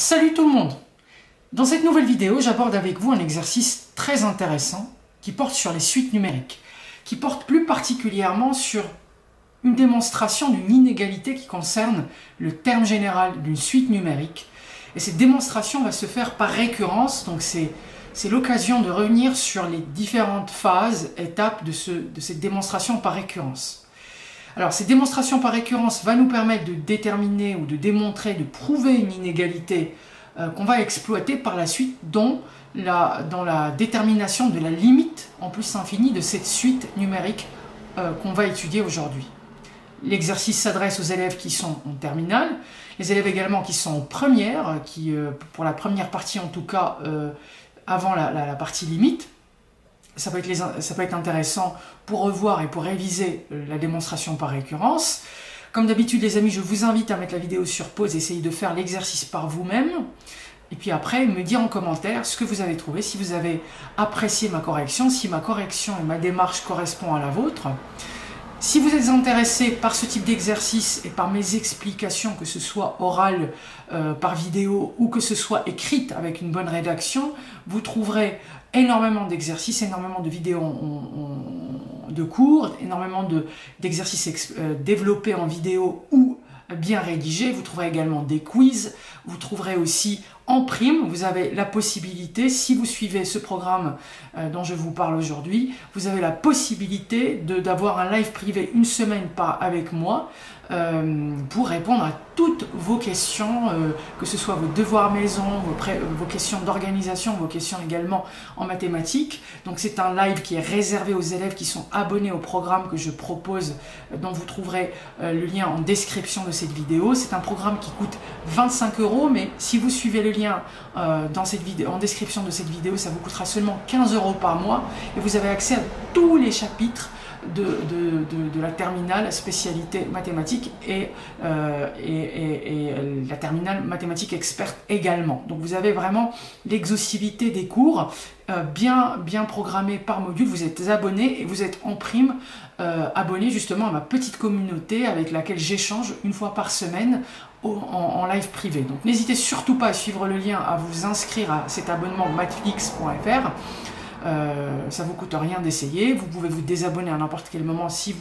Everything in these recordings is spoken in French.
Salut tout le monde! Dans cette nouvelle vidéo, j'aborde avec vous un exercice très intéressant qui porte sur les suites numériques, qui porte plus particulièrement sur une démonstration d'une inégalité qui concerne le terme général d'une suite numérique. Et cette démonstration va se faire par récurrence, donc c'est l'occasion de revenir sur les différentes phases, étapes de cette démonstration par récurrence. Alors, cette démonstration par récurrence va nous permettre de déterminer ou de démontrer, de prouver une inégalité qu'on va exploiter par la suite dans la détermination de la limite en plus infinie de cette suite numérique qu'on va étudier aujourd'hui. L'exercice s'adresse aux élèves qui sont en terminale, les élèves également qui sont en première, qui pour la première partie en tout cas, avant la partie limite. Ça peut être intéressant pour revoir et pour réviser la démonstration par récurrence. Comme d'habitude les amis, je vous invite à mettre la vidéo sur pause, essayer de faire l'exercice par vous-même. Et puis après, me dire en commentaire ce que vous avez trouvé, si vous avez apprécié ma correction, si ma correction et ma démarche correspondent à la vôtre. Si vous êtes intéressé par ce type d'exercice et par mes explications, que ce soit orales par vidéo ou que ce soit écrite avec une bonne rédaction, vous trouverez énormément d'exercices, énormément de vidéos de cours, énormément d'exercices développés en vidéo ou bien rédigés. Vous trouverez également des quiz, vous trouverez aussi en prime, vous avez la possibilité, si vous suivez ce programme dont je vous parle aujourd'hui, vous avez la possibilité d'avoir un live privé une semaine avec moi pour répondre à toutes vos questions, que ce soit vos devoirs maison, vos questions d'organisation, vos questions également en mathématiques. Donc c'est un live qui est réservé aux élèves qui sont abonnés au programme que je propose, dont vous trouverez le lien en description de cette vidéo. C'est un programme qui coûte 25 €, mais si vous suivez le lien dans cette vidéo, en description de cette vidéo, ça vous coûtera seulement 15 € par mois et vous avez accès à tous les chapitres de la terminale spécialité mathématiques et la terminale mathématiques experte également. Donc vous avez vraiment l'exhaustivité des cours bien programmés par module. Vous êtes abonné et vous êtes en prime abonné justement à ma petite communauté avec laquelle j'échange une fois par semaine en live privé. Donc n'hésitez surtout pas à suivre le lien, à vous inscrire à cet abonnement mathflix.fr. Ça vous coûte rien d'essayer. Vous pouvez vous désabonner à n'importe quel moment si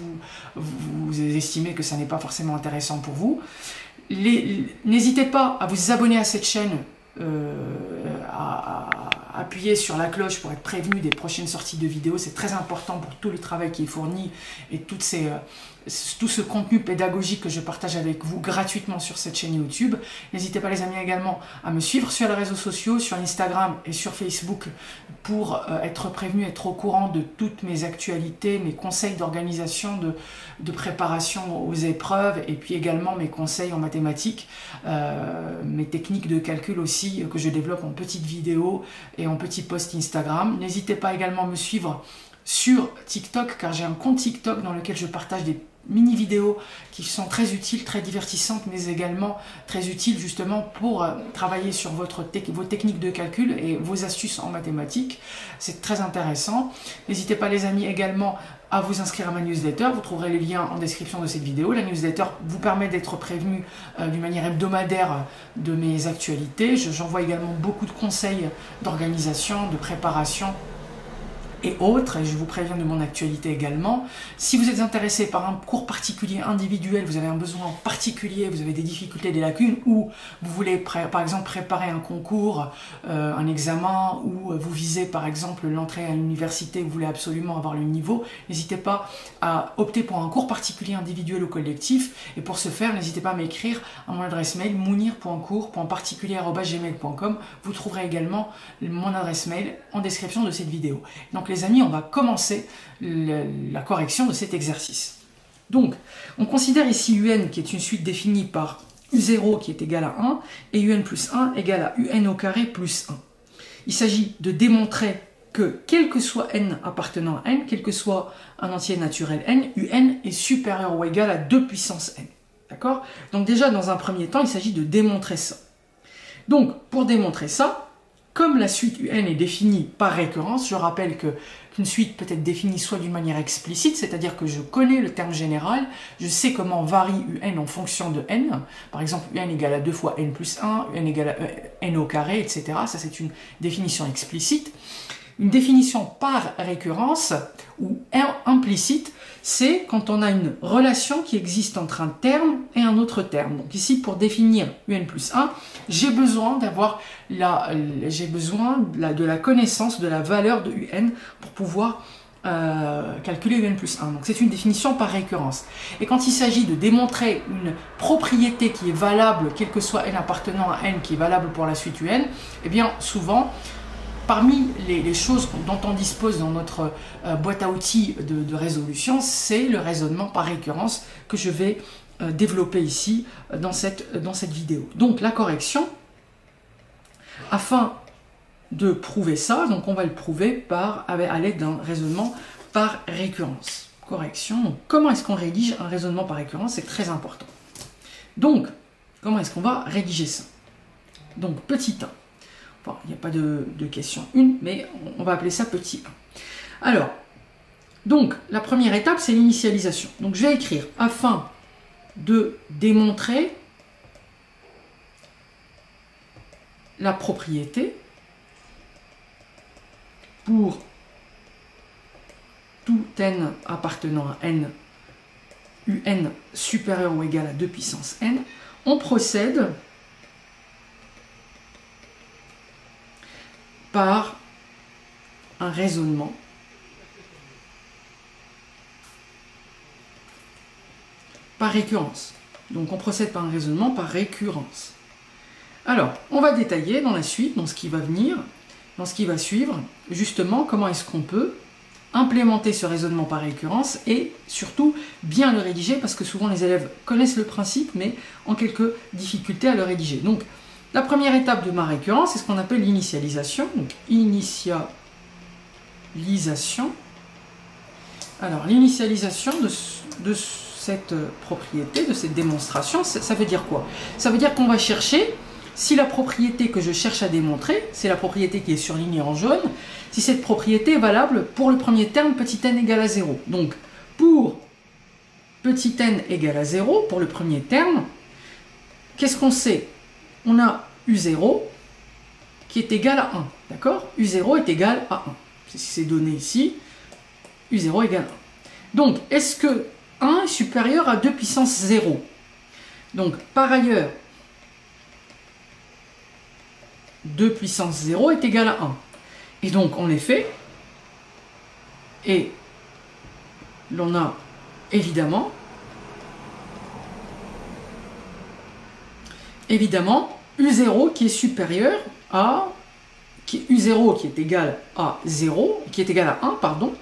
vous estimez que ça n'est pas forcément intéressant pour vous. N'hésitez pas à vous abonner à cette chaîne, à appuyer sur la cloche pour être prévenu des prochaines sorties de vidéos. C'est très important pour tout le travail qui est fourni et tout ce contenu pédagogique que je partage avec vous gratuitement sur cette chaîne YouTube. N'hésitez pas les amis également à me suivre sur les réseaux sociaux, sur Instagram et sur Facebook pour être prévenu, être au courant de toutes mes actualités, mes conseils d'organisation, de préparation aux épreuves et puis également mes conseils en mathématiques, mes techniques de calcul aussi que je développe en petites vidéos et en petits posts Instagram. N'hésitez pas également à me suivre sur TikTok car j'ai un compte TikTok dans lequel je partage des mini vidéos qui sont très utiles, très divertissantes mais également très utiles justement pour travailler sur vos techniques de calcul et vos astuces en mathématiques. C'est très intéressant. N'hésitez pas les amis également à vous inscrire à ma newsletter, vous trouverez les liens en description de cette vidéo. La newsletter vous permet d'être prévenu d'une manière hebdomadaire de mes actualités. J'envoie également beaucoup de conseils d'organisation, de préparation et autres, et je vous préviens de mon actualité également. Si vous êtes intéressé par un cours particulier individuel, vous avez un besoin particulier, vous avez des difficultés, des lacunes, ou vous voulez par exemple préparer un concours, un examen, ou vous visez par exemple l'entrée à l'université, vous voulez absolument avoir le niveau, n'hésitez pas à opter pour un cours particulier individuel ou collectif, et pour ce faire, n'hésitez pas à m'écrire à mon adresse mail mounir.cours.particulier@gmail.com. Vous trouverez également mon adresse mail en description de cette vidéo. Donc les amis, on va commencer la correction de cet exercice. Donc, on considère ici UN qui est une suite définie par U0 qui est égal à 1 et UN plus 1 égale à UN au carré plus 1. Il s'agit de démontrer que quel que soit n appartenant à n, quel que soit un entier naturel n, UN est supérieur ou égal à 2 puissance n. D'accord? Donc déjà, dans un premier temps, il s'agit de démontrer ça. Donc, pour démontrer ça, comme la suite UN est définie par récurrence, je rappelle qu'une suite peut être définie soit d'une manière explicite, c'est-à-dire que je connais le terme général, je sais comment varie UN en fonction de n. Par exemple, UN égale à 2 fois n plus 1, UN égale à n au carré, etc. Ça, c'est une définition explicite. Une définition par récurrence ou implicite, c'est quand on a une relation qui existe entre un terme et un autre terme. Donc ici, pour définir UN plus 1, j'ai besoin d'avoir de la connaissance de la valeur de UN pour pouvoir calculer UN plus 1. Donc c'est une définition par récurrence. Et quand il s'agit de démontrer une propriété qui est valable, quel que soit n appartenant à n, qui est valable pour la suite UN, eh bien souvent, parmi les choses dont on dispose dans notre boîte à outils de résolution, c'est le raisonnement par récurrence que je vais développer ici dans cette vidéo. Donc la correction, afin de prouver ça, donc on va le prouver à l'aide d'un raisonnement par récurrence. Correction, donc comment est-ce qu'on rédige un raisonnement par récurrence? C'est très important. Donc, comment est-ce qu'on va rédiger ça? Donc, petit 1. Bon, il n'y a pas de question 1, mais on va appeler ça petit 1. Alors, donc, la première étape, c'est l'initialisation. Donc, je vais écrire afin de démontrer la propriété pour tout n appartenant à n, un supérieur ou égal à 2 puissance n, on procède par un raisonnement par récurrence. Donc on procède par un raisonnement par récurrence. Alors, on va détailler dans la suite, dans ce qui va venir, dans ce qui va suivre, justement comment est-ce qu'on peut implémenter ce raisonnement par récurrence et surtout bien le rédiger, parce que souvent les élèves connaissent le principe mais ont quelques difficultés à le rédiger. Donc la première étape de ma récurrence, c'est ce qu'on appelle l'initialisation. Donc initialisation. Alors l'initialisation de cette propriété, de cette démonstration, ça veut dire quoi? Ça veut dire qu'on va chercher si la propriété que je cherche à démontrer, c'est la propriété qui est surlignée en jaune, si cette propriété est valable pour le premier terme petit n égale à 0. Donc, pour petit n égale à 0, pour le premier terme, qu'est-ce qu'on sait? On a U0 qui est égal à 1, d'accord? U0 est égal à 1. C'est donné ici, U0 égale 1. Donc, est-ce que 1 est supérieur à 2 puissance 0? Donc, par ailleurs, 2 puissance 0 est égal à 1. Et donc, en effet, et l'on a évidemment U0 qui est supérieur à U0 qui est égal à 0, qui est égal à 1, pardon,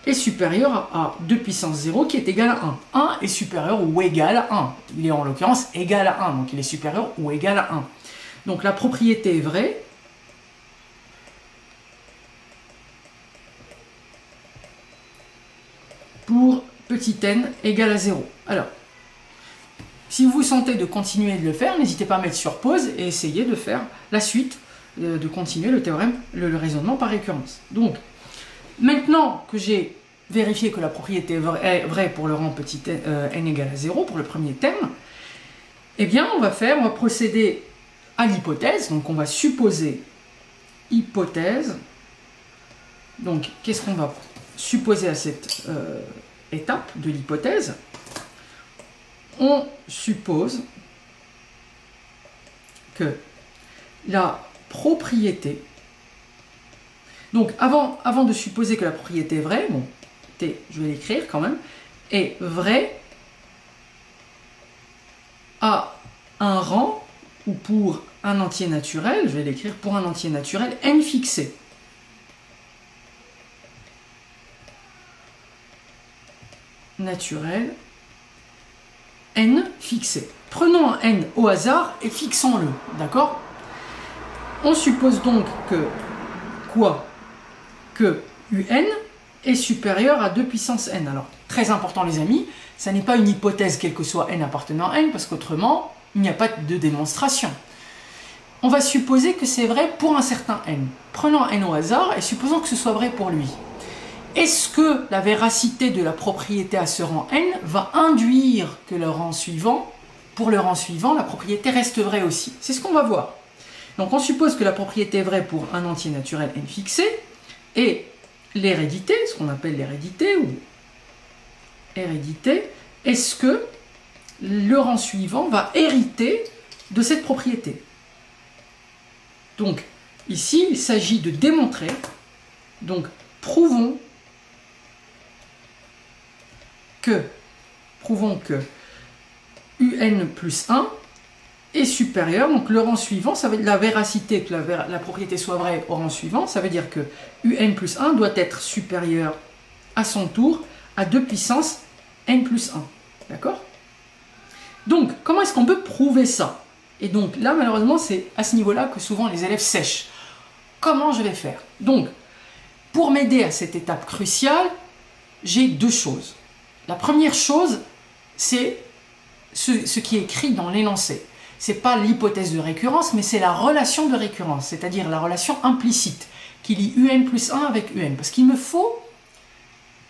est supérieur à 2 puissance 0 qui est égal à 1. 1 est supérieur ou égal à 1. Il est en l'occurrence égal à 1, donc il est supérieur ou égal à 1. Donc la propriété est vraie pour petit n égale à 0. Alors, si vous vous sentez de continuer de le faire, n'hésitez pas à mettre sur pause et essayer de faire la suite, de continuer le théorème, le raisonnement par récurrence. Donc, maintenant que j'ai vérifié que la propriété est vraie pour le rang petit n égale à 0, pour le premier terme, eh bien, on va procéder à l'hypothèse. Donc, on va supposer hypothèse. Donc, qu'est-ce qu'on va supposer à cette étape de l'hypothèse? On suppose que la propriété, donc avant de supposer que la propriété est vraie, bon, je vais l'écrire quand même, est vraie à un rang ou pour un entier naturel, je vais l'écrire pour un entier naturel n fixé. Naturel n fixé. Prenons un n au hasard et fixons-le, d'accord? On suppose donc que quoi? Que un est supérieur à 2 puissance n. Alors, très important les amis, ça n'est pas une hypothèse quel que soit n appartenant à n, parce qu'autrement, il n'y a pas de démonstration. on va supposer que c'est vrai pour un certain n. Prenons n au hasard et supposons que ce soit vrai pour lui. Est-ce que la véracité de la propriété à ce rang n va induire que pour le rang suivant, la propriété reste vraie aussi? C'est ce qu'on va voir. Donc on suppose que la propriété est vraie pour un entier naturel n fixé, et l'hérédité, ce qu'on appelle l'hérédité, ou hérédité, est-ce que le rang suivant va hériter de cette propriété? Donc ici, il s'agit de démontrer, donc prouvons que un plus 1 est supérieur, donc le rang suivant, ça veut dire la véracité, que la propriété soit vraie au rang suivant, ça veut dire que un plus 1 doit être supérieur à son tour à 2 puissance n plus 1. D'accord? Donc, comment est-ce qu'on peut prouver ça? Et donc là, malheureusement, c'est à ce niveau-là que souvent les élèves sèchent. Comment je vais faire? Donc, pour m'aider à cette étape cruciale, j'ai deux choses. La première chose, c'est ce qui est écrit dans l'énoncé. Ce n'est pas l'hypothèse de récurrence, mais c'est la relation de récurrence, c'est-à-dire la relation implicite qui lie un plus 1 avec un. Parce qu'il me faut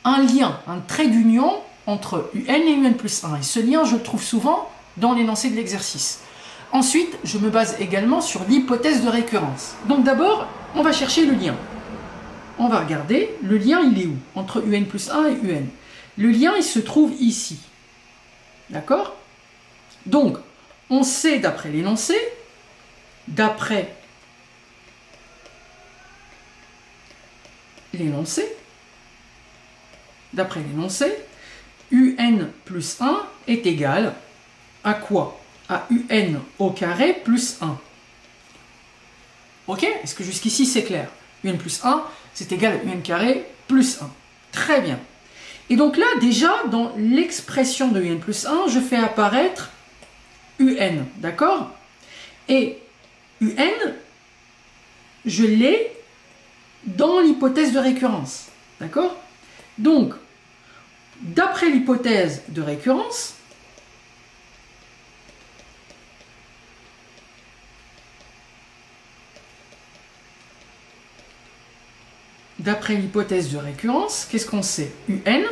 un lien, un trait d'union entre un et un plus 1. Et ce lien, je le trouve souvent dans l'énoncé de l'exercice. Ensuite, je me base également sur l'hypothèse de récurrence. Donc d'abord, on va chercher le lien. On va regarder, le lien, il est où? Entre un plus 1 et un. Le lien, il se trouve ici. D'accord? Donc, on sait d'après l'énoncé, d'après l'énoncé, un plus 1 est égal à quoi? À un au carré plus 1. Ok? Est-ce que jusqu'ici c'est clair? Un plus 1, c'est égal à un carré plus 1. Très bien. Et donc là, déjà, dans l'expression de un plus 1, je fais apparaître un, d'accord? Et un, je l'ai dans l'hypothèse de récurrence, d'accord? Donc, d'après l'hypothèse de récurrence, qu'est-ce qu'on sait? Un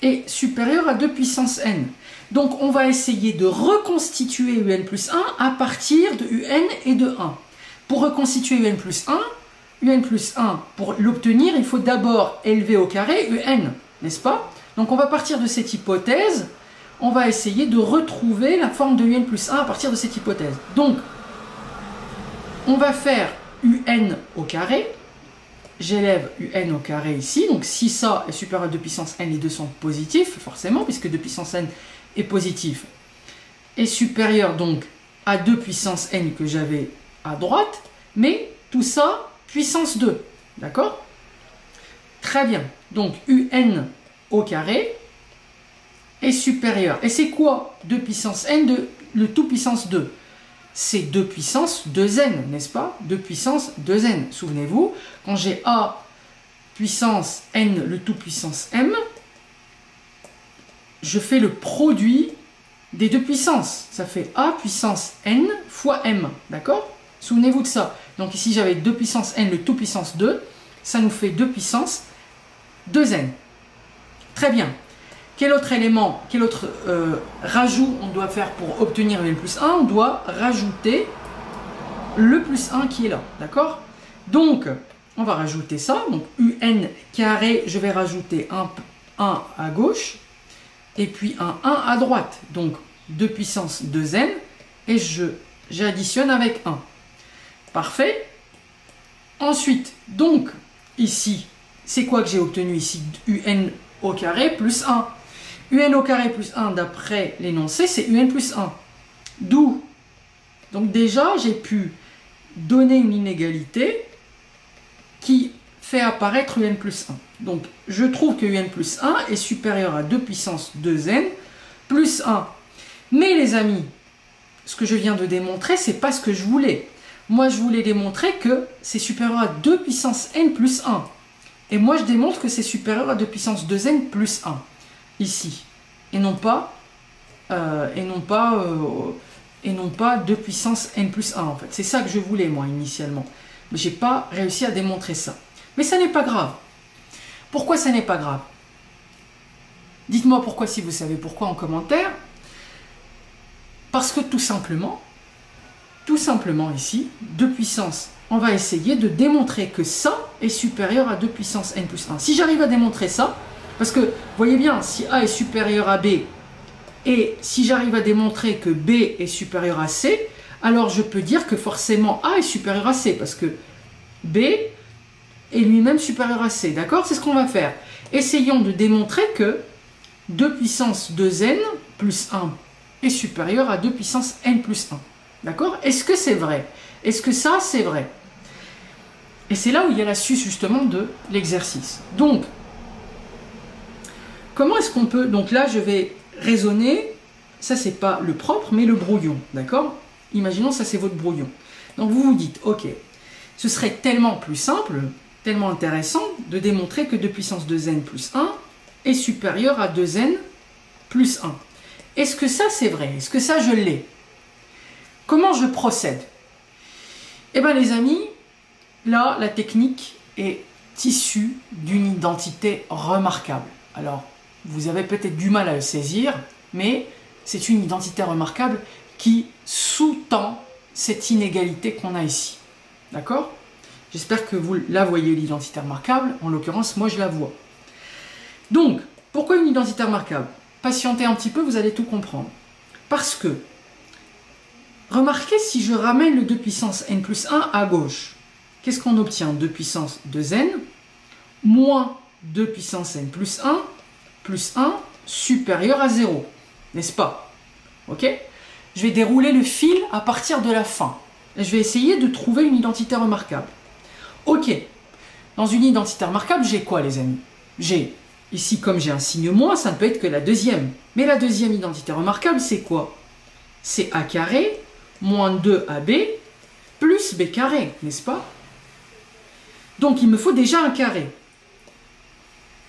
est supérieur à 2 puissance n. Donc on va essayer de reconstituer un plus 1 à partir de un et de 1. Pour reconstituer un plus 1, pour l'obtenir, il faut d'abord élever au carré un, n'est-ce pas? Donc on va partir de cette hypothèse, on va essayer de retrouver la forme de un plus 1 à partir de cette hypothèse. Donc, on va faire un au carré. J'élève un au carré ici, donc si ça est supérieur à 2 puissance n, les deux sont positifs, forcément, puisque 2 puissance n est positif, est supérieur donc à 2 puissance n que j'avais à droite, mais tout ça, puissance 2, d'accord? Très bien, donc un au carré est supérieur, et c'est quoi 2 puissance n de le tout puissance 2? C'est 2 puissance 2n, n'est-ce pas? 2 puissance 2n. Souvenez-vous, quand j'ai a puissance n, le tout puissance m, je fais le produit des deux puissances. Ça fait a puissance n fois m, d'accord? Souvenez-vous de ça. Donc ici, j'avais 2 puissance n, le tout puissance 2. Ça nous fait 2 puissance 2n. Très bien. Quel autre élément, quel autre rajout on doit faire pour obtenir un plus 1? On doit rajouter le plus 1 qui est là, d'accord? Donc, on va rajouter ça. Donc, un carré, je vais rajouter un 1 à gauche et puis un 1 à droite. Donc, 2 puissance 2n et j'additionne avec 1. Parfait. Ensuite, donc, ici, c'est quoi que j'ai obtenu ici? Un au carré plus 1. Un au carré plus 1, d'après l'énoncé, c'est un plus 1. D'où, donc déjà, j'ai pu donner une inégalité qui fait apparaître un plus 1. Donc, je trouve que un plus 1 est supérieur à 2 puissance 2n plus 1. Mais les amis, ce que je viens de démontrer, c'est pas ce que je voulais. Moi, je voulais démontrer que c'est supérieur à 2 puissance n plus 1. Et moi, je démontre que c'est supérieur à 2 puissance 2n plus 1. Ici, et non pas et non pas 2 puissance n plus 1 en fait. C'est ça que je voulais moi initialement. Mais j'ai pas réussi à démontrer ça. Mais ça n'est pas grave. Pourquoi ça n'est pas grave? Dites-moi pourquoi si vous savez pourquoi en commentaire. Parce que tout simplement ici, 2 puissance, on va essayer de démontrer que ça est supérieur à 2 puissance n plus 1. Si j'arrive à démontrer ça, parce que, voyez bien, si A est supérieur à B, et si j'arrive à démontrer que B est supérieur à C, alors je peux dire que forcément A est supérieur à C, parce que B est lui-même supérieur à C, d'accord? C'est ce qu'on va faire. Essayons de démontrer que 2 puissance 2n plus 1 est supérieur à 2 puissance n plus 1. D'accord? Est-ce que c'est vrai? Est-ce que ça, c'est vrai? Et c'est là où il y a l'astuce justement de l'exercice. Donc, comment est-ce qu'on peut... Donc là, je vais raisonner, ça c'est pas le propre, mais le brouillon, d'accord? Imaginons ça c'est votre brouillon. Donc vous vous dites, ok, ce serait tellement plus simple, tellement intéressant de démontrer que 2 puissance 2n plus 1 est supérieur à 2n plus 1. Est-ce que ça c'est vrai? Est-ce que ça je l'ai? Comment je procède? Eh bien les amis, là la technique est issue d'une identité remarquable. Alors, vous avez peut-être du mal à le saisir, mais c'est une identité remarquable qui sous-tend cette inégalité qu'on a ici. D'accord? J'espère que vous la voyez, l'identité remarquable. En l'occurrence, moi, je la vois. Donc, pourquoi une identité remarquable? Patientez un petit peu, vous allez tout comprendre. Parce que, remarquez, si je ramène le 2 puissance n plus 1 à gauche, qu'est-ce qu'on obtient? 2 puissance 2n moins 2 puissance n plus 1 supérieur à 0. N'est-ce pas? Ok? Je vais dérouler le fil à partir de la fin. Et je vais essayer de trouver une identité remarquable. Ok. Dans une identité remarquable, j'ai quoi, les amis? J'ai, ici, comme j'ai un signe moins, ça ne peut être que la deuxième. Mais la deuxième identité remarquable, c'est quoi? C'est a carré moins 2ab plus b carré, n'est-ce pas? Donc, il me faut déjà un carré.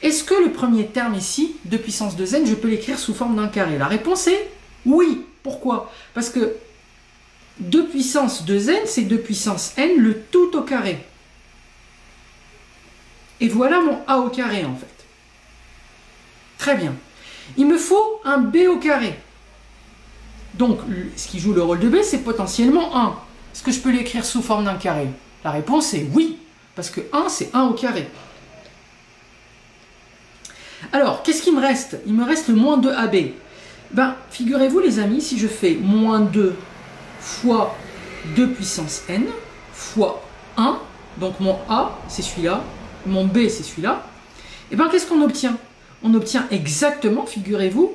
Est-ce que le premier terme ici, 2 puissance 2n, je peux l'écrire sous forme d'un carré? La réponse est oui. Pourquoi? Parce que 2 puissance 2n, c'est 2 puissance n, le tout au carré. Et voilà mon a au carré, en fait. Très bien. Il me faut un b au carré. Donc, ce qui joue le rôle de b, c'est potentiellement 1. Est-ce que je peux l'écrire sous forme d'un carré? La réponse est oui. Parce que 1, c'est 1 au carré. Alors, qu'est-ce qu'il me reste? Il me reste le moins 2ab. Ben, figurez-vous les amis, si je fais moins 2 fois 2 puissance n fois 1, donc mon a, c'est celui-là, mon b, c'est celui-là, et bien qu'est-ce qu'on obtient? On obtient exactement, figurez-vous,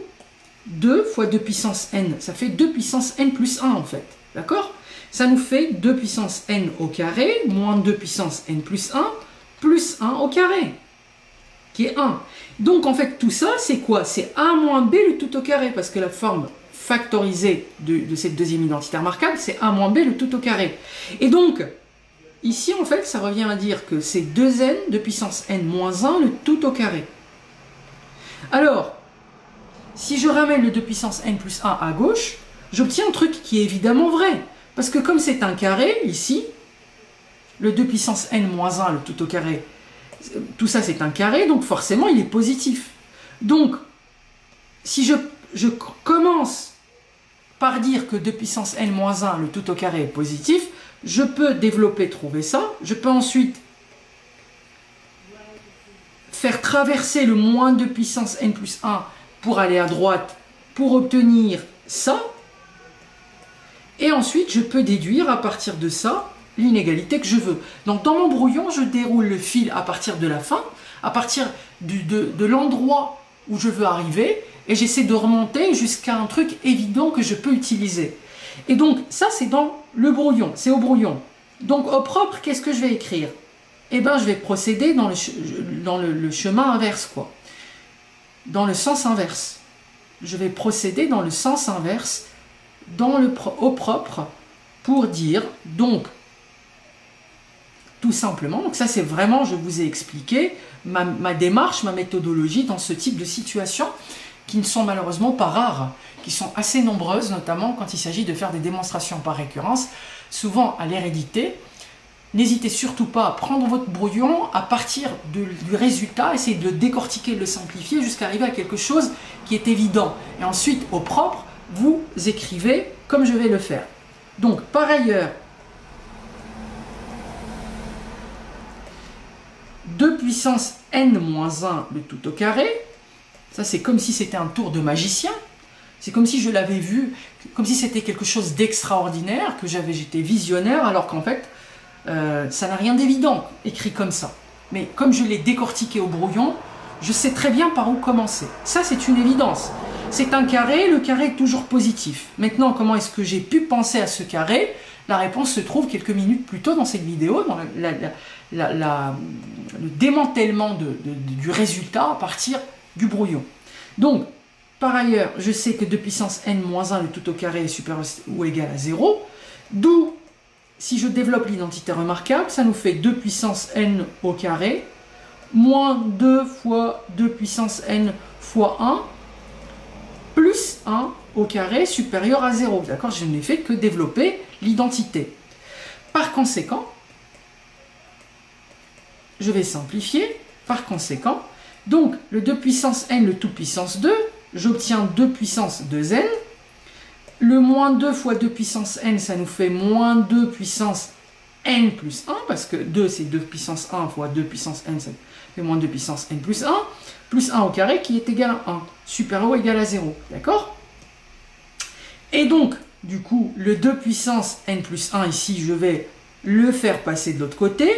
2 fois 2 puissance n. Ça fait 2 puissance n plus 1 en fait. D'accord? Ça nous fait 2 puissance n au carré, moins 2 puissance n plus 1 au carré, qui est 1. Donc en fait tout ça c'est quoi? C'est a moins b le tout au carré, parce que la forme factorisée de cette deuxième identité remarquable, c'est a moins b le tout au carré. Et donc, ici en fait ça revient à dire que c'est 2n de puissance n moins 1 le tout au carré. Alors, si je ramène le 2 puissance n plus 1 à gauche, j'obtiens un truc qui est évidemment vrai. Parce que comme c'est un carré, ici, le 2 puissance n moins 1, le tout au carré, tout ça c'est un carré, donc forcément il est positif. Donc, si je commence par dire que 2 puissance n moins 1, le tout au carré est positif, je peux développer, trouver ça. Je peux ensuite faire traverser le moins 2 puissance n plus 1 pour aller à droite, pour obtenir ça. Et ensuite, je peux déduire à partir de ça l'inégalité que je veux. Donc dans mon brouillon, je déroule le fil à partir de la fin, à partir de l'endroit où je veux arriver, et j'essaie de remonter jusqu'à un truc évident que je peux utiliser. Et donc ça, c'est dans le brouillon, c'est au brouillon. Donc au propre, qu'est-ce que je vais écrire? Eh bien, je vais procéder dans le chemin inverse, quoi. Dans le sens inverse. Je vais procéder dans le sens inverse, au propre, pour dire, donc, tout simplement, donc ça c'est vraiment, je vous ai expliqué, ma démarche, ma méthodologie dans ce type de situation. qui ne sont malheureusement pas rares, qui sont assez nombreuses, notamment quand il s'agit de faire des démonstrations par récurrence, souvent à l'hérédité. N'hésitez surtout pas à prendre votre brouillon, à partir du résultat, essayez de le décortiquer, de le simplifier, jusqu'à arriver à quelque chose qui est évident. Et ensuite, au propre, vous écrivez comme je vais le faire. Donc, par ailleurs, 2 puissance n-1 le tout au carré, ça c'est comme si c'était un tour de magicien, c'est comme si je l'avais vu, comme si c'était quelque chose d'extraordinaire, que j'étais visionnaire, alors qu'en fait, ça n'a rien d'évident, écrit comme ça. Mais comme je l'ai décortiqué au brouillon, je sais très bien par où commencer. Ça, c'est une évidence. C'est un carré, le carré est toujours positif. Maintenant, comment est-ce que j'ai pu penser à ce carré? La réponse se trouve quelques minutes plus tôt dans cette vidéo, dans le démantèlement du résultat à partir du brouillon. Donc, par ailleurs, je sais que 2 puissance n-1 le tout au carré est supérieur ou égal à 0, d'où, si je développe l'identité remarquable, ça nous fait 2 puissance n au carré, moins 2 fois 2 puissance n fois 1, plus 1 au carré supérieur à 0. D'accord? Je n'ai fait que développer l'identité. Par conséquent, je vais simplifier. Par conséquent, donc le 2 puissance n, le tout puissance 2, j'obtiens 2 puissance 2n. Le moins 2 fois 2 puissance n, ça nous fait moins 2 puissance n plus 1, parce que 2 c'est 2 puissance 1 fois 2 puissance n, ça fait moins 2 puissance n plus 1 au carré qui est égal à 1, supérieur ou égal à 0, d'accord? Et donc, du coup, le 2 puissance n plus 1 ici, je vais le faire passer de l'autre côté,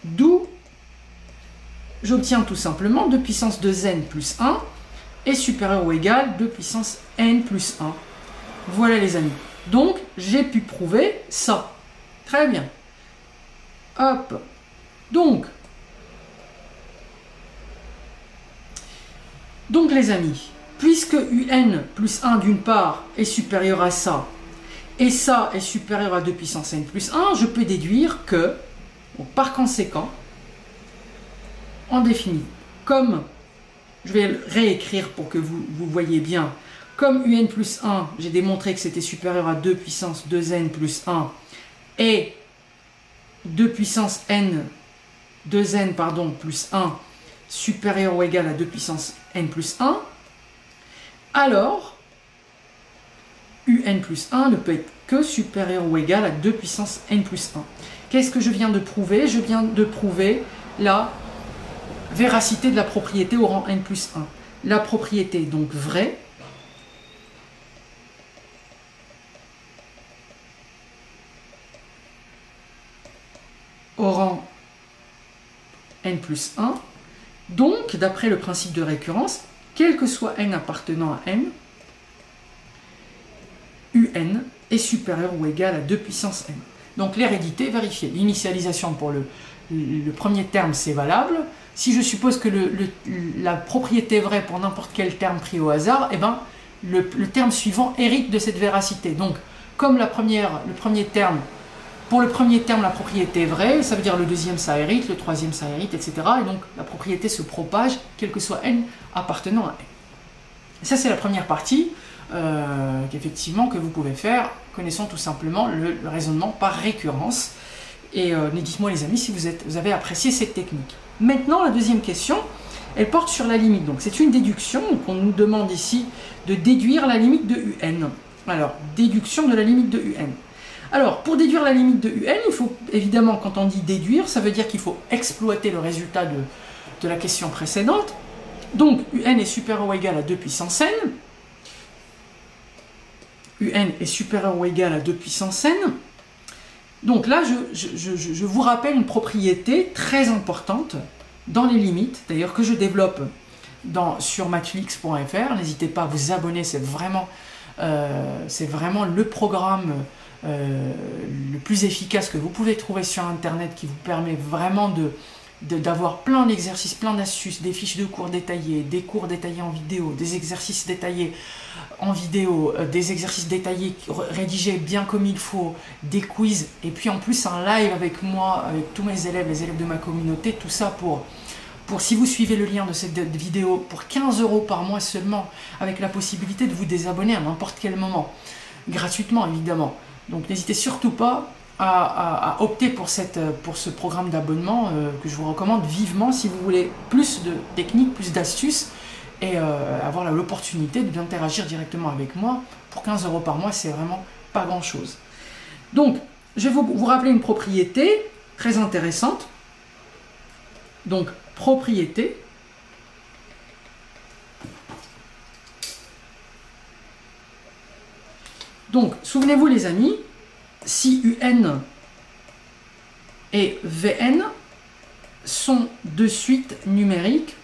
d'où j'obtiens tout simplement 2 puissance 2n plus 1 est supérieur ou égal 2 puissance n plus 1. Voilà les amis. Donc, j'ai pu prouver ça. Très bien. Hop. Donc les amis, puisque un plus 1 d'une part est supérieur à ça, et ça est supérieur à 2 puissance n plus 1, je peux déduire que, bon, par conséquent, en définitive, comme, je vais le réécrire pour que vous voyez bien, comme un plus 1, j'ai démontré que c'était supérieur à 2 puissance 2n plus 1, et 2 puissance n, 2n pardon, plus 1, supérieur ou égal à 2 puissance n plus 1, alors un plus 1 ne peut être que supérieur ou égal à 2 puissance n plus 1. Qu'est-ce que je viens de prouver? Je viens de prouver la véracité de la propriété au rang n plus 1. La propriété est donc vraie. Au rang n plus 1. Donc, d'après le principe de récurrence, quel que soit n appartenant à n, un est supérieur ou égal à 2 puissance n. Donc l'hérédité est vérifiée. L'initialisation pour le premier terme, c'est valable. Si je suppose que la propriété est vraie pour n'importe quel terme pris au hasard, eh ben, le terme suivant hérite de cette véracité. Donc, comme pour le premier terme, la propriété est vraie, ça veut dire le deuxième, ça hérite, le troisième, ça hérite, etc. Et donc, la propriété se propage, quel que soit n appartenant à n. Ça, c'est la première partie, qu'effectivement, que vous pouvez faire, connaissant tout simplement le raisonnement par récurrence. Et dites-moi, les amis, si vous avez apprécié cette technique. Maintenant, la deuxième question, elle porte sur la limite. Donc, c'est une déduction. Donc, on nous demande ici de déduire la limite de un. Alors, déduction de la limite de un. Alors, pour déduire la limite de un, il faut, évidemment, quand on dit déduire, ça veut dire qu'il faut exploiter le résultat de la question précédente. Donc, un est supérieur ou égal à 2 puissance n. un est supérieur ou égal à 2 puissance n. Donc là, je vous rappelle une propriété très importante dans les limites, d'ailleurs que je développe sur mathulix.fr. N'hésitez pas à vous abonner, c'est vraiment le programme le plus efficace que vous pouvez trouver sur Internet, qui vous permet vraiment d'avoir plein d'exercices, plein d'astuces, des fiches de cours détaillées, des cours détaillés en vidéo, des exercices détaillés en vidéo, des exercices détaillés rédigés bien comme il faut, des quiz, et puis en plus un live avec moi, avec tous mes élèves, les élèves de ma communauté, tout ça pour si vous suivez le lien de cette vidéo, pour 15 € par mois seulement, avec la possibilité de vous désabonner à n'importe quel moment, gratuitement évidemment. Donc n'hésitez surtout pas à opter pour ce programme d'abonnement que je vous recommande vivement si vous voulez plus de techniques, plus d'astuces et avoir l'opportunité d'interagir directement avec moi. Pour 15 € par mois, c'est vraiment pas grand chose. Donc, je vais vous rappeler une propriété très intéressante. Donc, propriété. Donc, souvenez-vous les amis, si UN et VN sont deux suites numériques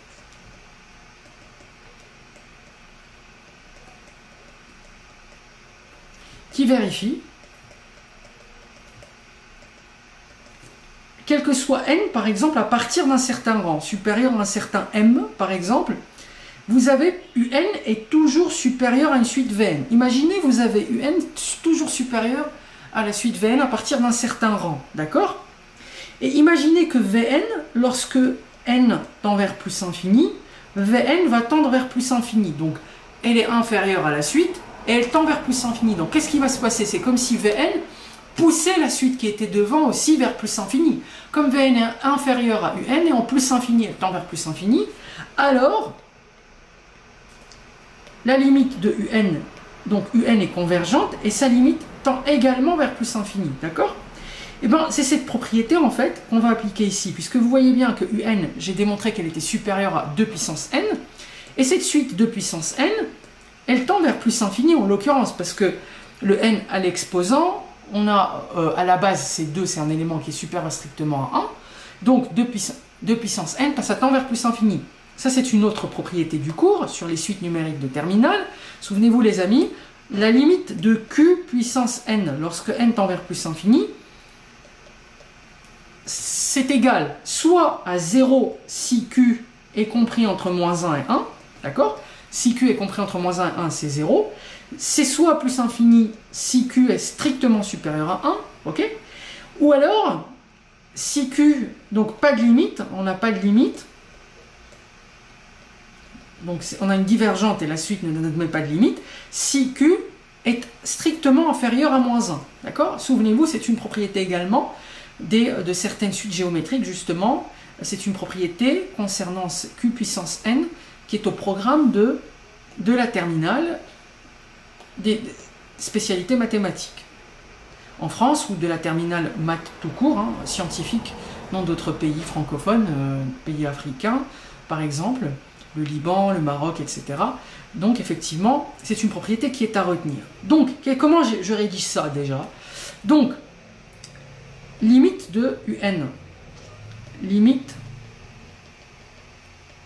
qui vérifient, quel que soit n, par exemple, à partir d'un certain rang, supérieur à un certain m, par exemple, vous avez UN est toujours supérieur à une suite VN. Imaginez, vous avez UN toujours supérieur à la suite VN à partir d'un certain rang, d'accord? Et imaginez que VN, lorsque n tend vers plus infini, VN va tendre vers plus infini. Donc, elle est inférieure à la suite et elle tend vers plus infini. Donc, qu'est-ce qui va se passer? C'est comme si VN poussait la suite qui était devant aussi vers plus infini. Comme VN est inférieur à UN et en plus infini, elle tend vers plus infini, alors la limite de UN, donc UN est convergente et sa limite tend également vers plus infini, d'accord? Et bien c'est cette propriété en fait qu'on va appliquer ici, puisque vous voyez bien que UN, j'ai démontré qu'elle était supérieure à 2 puissance n, et cette suite 2 puissance n, elle tend vers plus infini en l'occurrence, parce que le n à l'exposant, on a à la base, c'est 2, c'est un élément qui est supérieur strictement à 1, donc 2 puissance n, ça tend vers plus infini. Ça, c'est une autre propriété du cours sur les suites numériques de terminale. Souvenez-vous, les amis, la limite de q puissance n, lorsque n tend vers plus infini, c'est égal soit à 0 si q est compris entre moins 1 et 1, d'accord? Si q est compris entre moins 1 et 1, c'est 0. C'est soit plus infini si q est strictement supérieur à 1, ok? Ou alors, si q, donc pas de limite, on n'a pas de limite, donc on a une divergente et la suite ne met pas de limite, si Q est strictement inférieur à moins 1. D'accord? Souvenez-vous, c'est une propriété également de certaines suites géométriques, justement. C'est une propriété concernant Q puissance n qui est au programme de la terminale des spécialités mathématiques. En France, ou de la terminale maths tout court, hein, scientifique, dans d'autres pays francophones, pays africains, par exemple, le Liban, le Maroc, etc. Donc effectivement, c'est une propriété qui est à retenir. Donc, comment je rédige ça déjà? Donc, limite de UN. Limite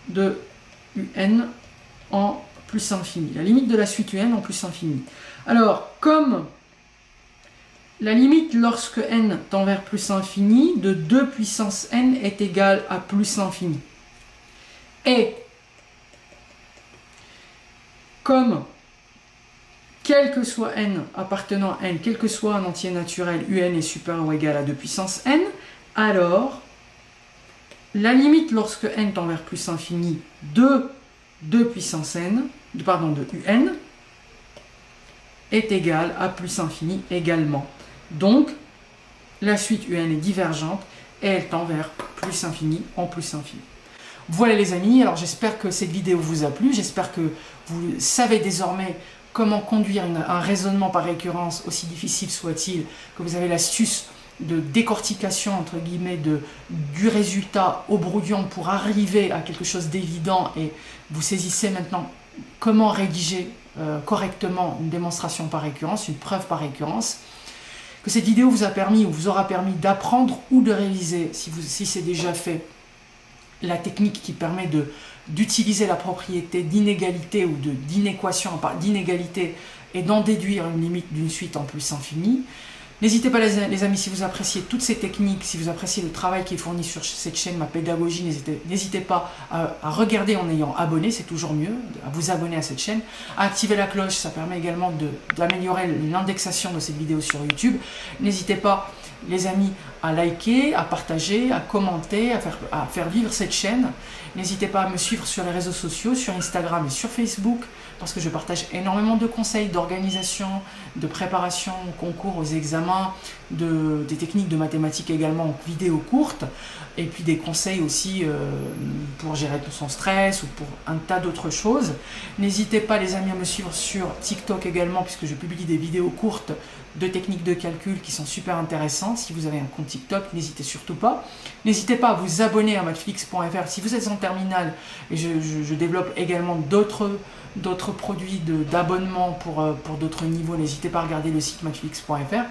de UN en plus infini. La limite de la suite UN en plus infini. Alors, comme la limite lorsque n tend vers plus infini de 2 puissance n est égale à plus infini. Et comme quel que soit n appartenant à n, quel que soit un entier naturel, un est supérieur ou égal à 2 puissance n, alors la limite lorsque n tend vers plus infini de 2 puissance n, de un, est égale à plus infini également. Donc, la suite un est divergente et elle tend vers plus infini en plus infini. Voilà les amis, alors j'espère que cette vidéo vous a plu, j'espère que vous savez désormais comment conduire un raisonnement par récurrence, aussi difficile soit-il, que vous avez l'astuce de décortication, entre guillemets, du résultat au brouillon pour arriver à quelque chose d'évident et vous saisissez maintenant comment rédiger correctement une démonstration par récurrence, une preuve par récurrence, que cette vidéo vous a permis ou vous aura permis d'apprendre ou de réaliser, si c'est déjà fait, la technique qui permet d'utiliser la propriété d'inégalité ou d'inéquation, d'inégalité, et d'en déduire une limite d'une suite en plus infinie. N'hésitez pas les amis, si vous appréciez toutes ces techniques, si vous appréciez le travail qui est fourni sur cette chaîne, ma pédagogie, n'hésitez pas à regarder en ayant abonné, c'est toujours mieux, à vous abonner à cette chaîne, à activer la cloche, ça permet également d'améliorer l'indexation de cette vidéo sur YouTube. N'hésitez pas les amis à liker, à partager, à commenter, à faire vivre cette chaîne. N'hésitez pas à me suivre sur les réseaux sociaux, sur Instagram et sur Facebook, parce que je partage énormément de conseils d'organisation, de préparation au concours, aux examens, des techniques de mathématiques également en vidéo courte, et puis des conseils aussi pour gérer son stress ou pour un tas d'autres choses. N'hésitez pas les amis à me suivre sur TikTok également, puisque je publie des vidéos courtes de techniques de calcul qui sont super intéressantes. Si vous avez un compte TikTok, n'hésitez surtout pas. N'hésitez pas à vous abonner à mathflix.fr si vous êtes en terminale, et je développe également d'autres produits d'abonnement pour d'autres niveaux. N'hésitez pas à regarder le site mathflix.fr.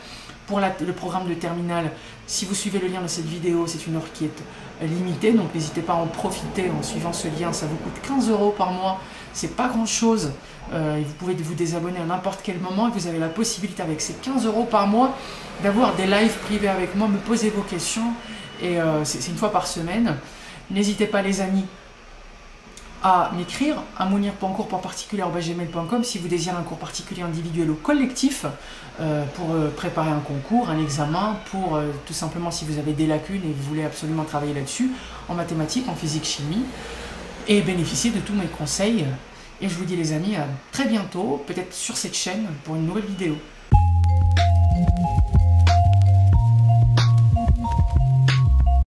Pour le programme de terminale, si vous suivez le lien de cette vidéo, c'est une offre qui est limitée, donc n'hésitez pas à en profiter en suivant ce lien. Ça vous coûte 15 € par mois, c'est pas grand chose, et vous pouvez vous désabonner à n'importe quel moment, et vous avez la possibilité avec ces 15 € par mois d'avoir des lives privés avec moi, me poser vos questions, et c'est une fois par semaine. N'hésitez pas les amis à m'écrire à mounir.cours.particulier@gmail.com si vous désirez un cours particulier individuel ou collectif pour préparer un concours, un examen, pour tout simplement si vous avez des lacunes et vous voulez absolument travailler là-dessus, en mathématiques, en physique, chimie, et bénéficier de tous mes conseils. Et je vous dis les amis, à très bientôt, peut-être sur cette chaîne pour une nouvelle vidéo.